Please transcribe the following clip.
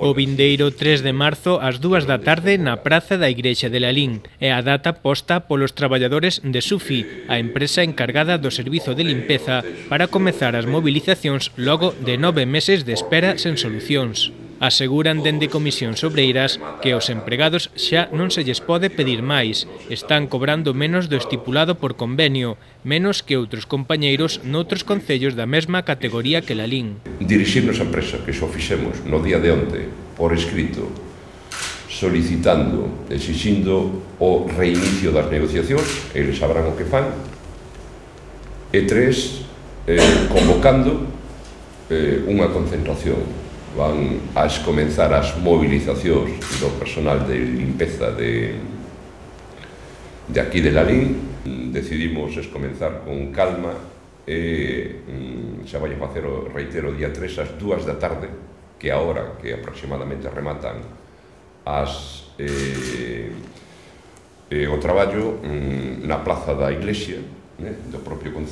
O vindeiro 3 de marzo ás 2 da tarde na praza da Igrexa de Lalín é a data posta polos traballadores de Sufi, a empresa encargada do servizo de limpeza, para comezar as mobilizacións logo de 9 meses de espera sen solucións. Aseguran dende Comisións Obreiras que aos empregados xa non se lles pode pedir máis, están cobrando menos do estipulado por convenio, menos que outros compañeiros noutros concellos da mesma categoría que Lalín. Dirixirnos á empresa, que xo fixemos no día de onte, por escrito, solicitando, exixindo o reinicio das negociacións, eles sabrán o que fan, e tres, convocando unha concentración. Van a comenzar as movilizacións do personal de limpeza de aquí de Lalín. Decidimos comenzar con calma e xa vai a facer, reitero, o día 3 ás 2 da tarde, que é a hora que aproximadamente rematan o traballo na plaza da Iglesia do propio concello.